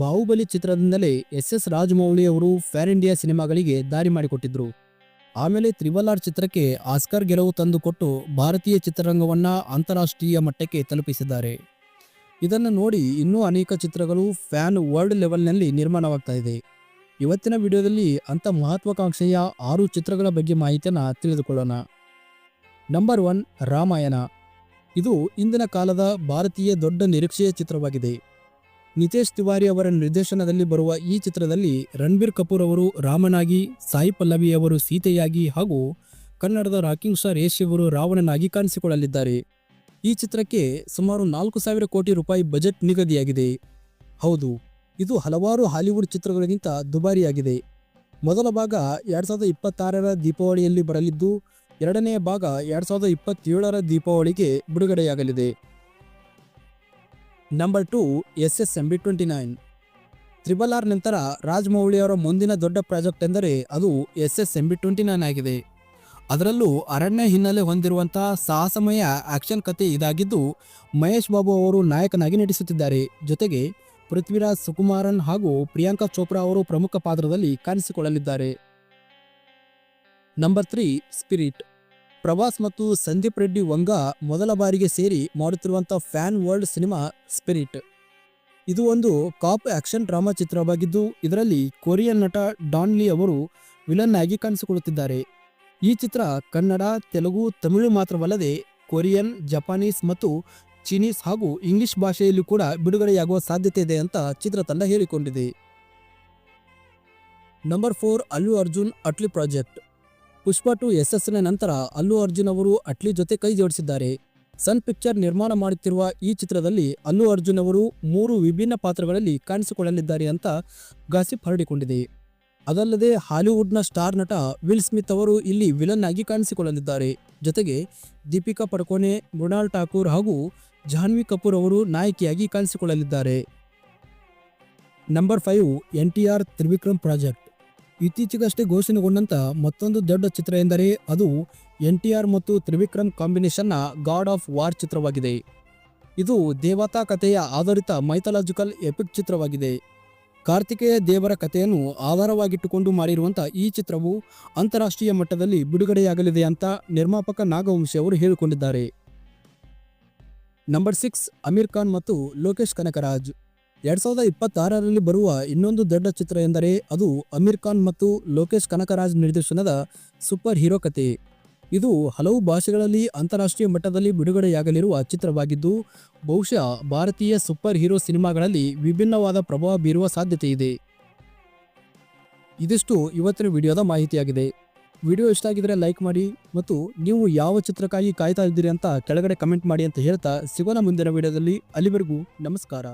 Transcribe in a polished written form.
Bahubali ಚಿತ್ರದಿಂದಲೇ S Rajamouli ಅವರು fan India ಸಿನಿಮಾಗಳಿಗೆ ದಾರಿ ಮಾಡಿಕೊಟ್ಟಿದ್ರು. ಆಮೇಲೆ ತ್ರಿಬಲ್ ಆರ್ ಚಿತ್ರಕ್ಕೆ ಆಸ್ಕರ್ ಗೆಲುವು ತಂದುಕೊಟ್ಟು ಭಾರತೀಯ ಚಿತ್ರರಂಗವನ್ನ ಅಂತಾರಾಷ್ಟ್ರೀಯ ಮಟ್ಟಕ್ಕೆ ತಲುಪಿಸಿದ್ದಾರೆ. ಇದನ್ನು ನೋಡಿ ಇನ್ನೂ ಅನೇಕ ಚಿತ್ರಗಳು ಫ್ಯಾನ್ ವರ್ಲ್ಡ್ ಲೆವೆಲ್ನಲ್ಲಿ ನಿರ್ಮಾಣವಾಗ್ತಾ ಇದೆ. ಇವತ್ತಿನ ವಿಡಿಯೋದಲ್ಲಿ ಅಂಥ ಮಹತ್ವಾಕಾಂಕ್ಷೆಯ 6 ಚಿತ್ರಗಳ ಬಗ್ಗೆ ಮಾಹಿತಿಯನ್ನು ತಿಳಿದುಕೊಳ್ಳೋಣ. ನಂಬರ್ 1, ರಾಮಾಯಣ. ಇದು ಇಂದಿನ ಕಾಲದ ಭಾರತೀಯ ದೊಡ್ಡ ನಿರೀಕ್ಷೆಯ ಚಿತ್ರವಾಗಿದೆ. ನಿತೇಶ್ ತಿವಾರಿ ಅವರ ನಿರ್ದೇಶನದಲ್ಲಿ ಬರುವ ಈ ಚಿತ್ರದಲ್ಲಿ ರಣಬೀರ್ ಕಪೂರ್ ಅವರು ರಾಮನಾಗಿ, ಸಾಯಿ ಪಲ್ಲವಿ ಅವರು ಸೀತೆಯಾಗಿ ಹಾಗೂ ಕನ್ನಡದ ರಾಕಿಂಗ್ ಸ್ಟಾರ್ ಯಶ್ ಅವರು ರಾವಣನಾಗಿ ಕಾಣಿಸಿಕೊಳ್ಳಲಿದ್ದಾರೆ. ಈ ಚಿತ್ರಕ್ಕೆ ಸುಮಾರು 4,000 ಕೋಟಿ ರೂಪಾಯಿ ಬಜೆಟ್ ನಿಗದಿಯಾಗಿದೆ. ಹೌದು, ಇದು ಹಲವಾರು ಹಾಲಿವುಡ್ ಚಿತ್ರಗಳಿಗಿಂತ ದುಬಾರಿಯಾಗಿದೆ. ಮೊದಲ ಭಾಗ 2026ರ ದೀಪಾವಳಿಯಲ್ಲಿ ಬರಲಿದ್ದು, ಎರಡನೆಯ ಭಾಗ 2027ರ ದೀಪಾವಳಿಗೆ ಬಿಡುಗಡೆಯಾಗಲಿದೆ. Number 2, SSMB29. ತ್ರಿಬಲ್ ಆರ್ ನಂತರ ರಾಜಮೌಳಿಯವರ ಮುಂದಿನ ದೊಡ್ಡ ಪ್ರಾಜೆಕ್ಟ್ ಎಂದರೆ ಅದು SSMB29 ಆಗಿದೆ. ಅದರಲ್ಲೂ ಅರಣ್ಯ ಹಿನ್ನೆಲೆ ಹೊಂದಿರುವಂತಹ ಸಾಹಸಮಯ ಆಕ್ಷನ್ ಕಥೆ ಇದಾಗಿದ್ದು, ಮಹೇಶ್ ಬಾಬು ಅವರು ನಾಯಕನಾಗಿ ನಟಿಸುತ್ತಿದ್ದಾರೆ. ಜೊತೆಗೆ ಪೃಥ್ವಿರಾಜ್ ಸುಕುಮಾರನ್ ಹಾಗೂ ಪ್ರಿಯಾಂಕಾ ಚೋಪ್ರಾ ಅವರು ಪ್ರಮುಖ ಪಾತ್ರದಲ್ಲಿ ಕಾಣಿಸಿಕೊಳ್ಳಲಿದ್ದಾರೆ. Number 3, spirit. ಪ್ರಭಾಸ್ ಮತ್ತು ಸಂದೀಪ್ ರೆಡ್ಡಿ ವಂಗ ಮೊದಲ ಬಾರಿಗೆ ಸೇರಿ ಮಾಡುತ್ತಿರುವಂಥ ಫ್ಯಾನ್ ವರ್ಲ್ಡ್ ಸಿನಿಮಾ ಸ್ಪಿರಿಟ್. ಇದು ಒಂದು ಕಾಪ್ ಆಕ್ಷನ್ ಡ್ರಾಮಾ ಚಿತ್ರವಾಗಿದ್ದು, ಇದರಲ್ಲಿ ಕೊರಿಯನ್ ನಟ ಡಾನ್ ಲೀ ಅವರು ವಿಲನ್ ಆಗಿ ಕಾಣಿಸಿಕೊಳ್ಳುತ್ತಿದ್ದಾರೆ. ಈ ಚಿತ್ರ ಕನ್ನಡ, ತೆಲುಗು, ತಮಿಳು ಮಾತ್ರವಲ್ಲದೆ ಕೊರಿಯನ್, ಜಪಾನೀಸ್ ಮತ್ತು ಚೀನೀಸ್ ಹಾಗೂ ಇಂಗ್ಲಿಷ್ ಭಾಷೆಯಲ್ಲೂ ಕೂಡ ಬಿಡುಗಡೆಯಾಗುವ ಸಾಧ್ಯತೆ ಇದೆ ಅಂತ ಚಿತ್ರತಂಡ ಹೇಳಿಕೊಂಡಿದೆ. Number 4, Allu Arjun ಅಟ್ಲಿ project. ಪುಷ್ಪ 2 ಯಶಸ್ಸಿನ ನಂತರ ಅಲ್ಲು ಅರ್ಜುನ್ ಅವರು ಅಟ್ಲಿ ಜೊತೆ ಕೈ ಜೋಡಿಸಿದ್ದಾರೆ. ಸನ್ ಪಿಕ್ಚರ್ ನಿರ್ಮಾಣ ಮಾಡುತ್ತಿರುವ ಈ ಚಿತ್ರದಲ್ಲಿ ಅಲ್ಲು ಅರ್ಜುನ್ ಅವರು 3 ವಿಭಿನ್ನ ಪಾತ್ರಗಳಲ್ಲಿ ಕಾಣಿಸಿಕೊಳ್ಳಲಿದ್ದಾರೆ ಅಂತ ಗಾಸಿಪ್ ಹರಡಿಕೊಂಡಿದೆ. ಅದಲ್ಲದೆ ಹಾಲಿವುಡ್ನ ಸ್ಟಾರ್ ನಟ ವಿಲ್ ಸ್ಮಿತ್ ಅವರು ಇಲ್ಲಿ ವಿಲನ್ ಆಗಿ ಕಾಣಿಸಿಕೊಳ್ಳಲಿದ್ದಾರೆ. ಜೊತೆಗೆ ದೀಪಿಕಾ ಪಡುಕೋಣೆ, ಮೃಣಾಲ್ ಠಾಕೂರ್ ಹಾಗೂ ಜಾಹ್ನವಿ ಕಪೂರ್ ಅವರು ನಾಯಕಿಯಾಗಿ ಕಾಣಿಸಿಕೊಳ್ಳಲಿದ್ದಾರೆ. Number 5, NTR Trivikram project. ಇತ್ತೀಚೆಗಷ್ಟೇ ಘೋಷಣೆಗೊಂಡಂತ ಮತ್ತೊಂದು ದೊಡ್ಡ ಚಿತ್ರ ಎಂದರೆ ಅದು NTR ಮತ್ತು ತ್ರಿವಿಕ್ರಮ್ ಕಾಂಬಿನೇಷನ್ನ ಗಾಡ್ ಆಫ್ ವಾರ್ ಚಿತ್ರವಾಗಿದೆ. ಇದು ದೇವತಾ ಕಥೆಯ ಆಧಾರಿತ ಮೈಥಾಲಜಿಕಲ್ ಎಪಿಕ್ ಚಿತ್ರವಾಗಿದೆ. ಕಾರ್ತಿಕೇಯ ದೇವರ ಕಥೆಯನ್ನು ಆಧಾರವಾಗಿಟ್ಟುಕೊಂಡು ಮಾಡಿರುವಂಥ ಈ ಚಿತ್ರವು ಅಂತಾರಾಷ್ಟ್ರೀಯ ಮಟ್ಟದಲ್ಲಿ ಬಿಡುಗಡೆಯಾಗಲಿದೆ ಅಂತ ನಿರ್ಮಾಪಕ ನಾಗವಂಶಿ ಅವರು ಹೇಳಿಕೊಂಡಿದ್ದಾರೆ. ನಂಬರ್ 6, ಅಮೀರ್ ಖಾನ್ ಮತ್ತು ಲೋಕೇಶ್ ಕನಕರಾಜ್. 2026ರಲ್ಲಿ ಬರುವ ಇನ್ನೊಂದು ದೊಡ್ಡ ಚಿತ್ರ ಎಂದರೆ ಅದು ಅಮೀರ್ ಖಾನ್ ಮತ್ತು ಲೋಕೇಶ್ ಕನಕರಾಜ್ ನಿರ್ದೇಶನದ ಸೂಪರ್ ಹೀರೋ ಕಥೆ. ಇದು ಹಲವು ಭಾಷೆಗಳಲ್ಲಿ ಅಂತಾರಾಷ್ಟ್ರೀಯ ಮಟ್ಟದಲ್ಲಿ ಬಿಡುಗಡೆಯಾಗಲಿರುವ ಚಿತ್ರವಾಗಿದ್ದು, ಬಹುಶಃ ಭಾರತೀಯ ಸೂಪರ್ ಹೀರೋ ಸಿನಿಮಾಗಳಲ್ಲಿ ವಿಭಿನ್ನವಾದ ಪ್ರಭಾವ ಬೀರುವ ಸಾಧ್ಯತೆ ಇದೆ. ಇದಿಷ್ಟು ಇವತ್ತಿನ ವಿಡಿಯೋದ ಮಾಹಿತಿಯಾಗಿದೆ. ವಿಡಿಯೋ ಇಷ್ಟ ಆಗಿದ್ರೆ ಲೈಕ್ ಮಾಡಿ ಮತ್ತು ನೀವು ಯಾವ ಚಿತ್ರಕ್ಕಾಗಿ ಕಾಯ್ತಾ ಇದ್ದೀರಿ ಅಂತ ಕೆಳಗಡೆ ಕಮೆಂಟ್ ಮಾಡಿ ಅಂತ ಹೇಳ್ತಾ ಸಿಗೋಣ ಮುಂದಿನ ವಿಡಿಯೋದಲ್ಲಿ. ಅಲ್ಲಿವರೆಗೂ ನಮಸ್ಕಾರ.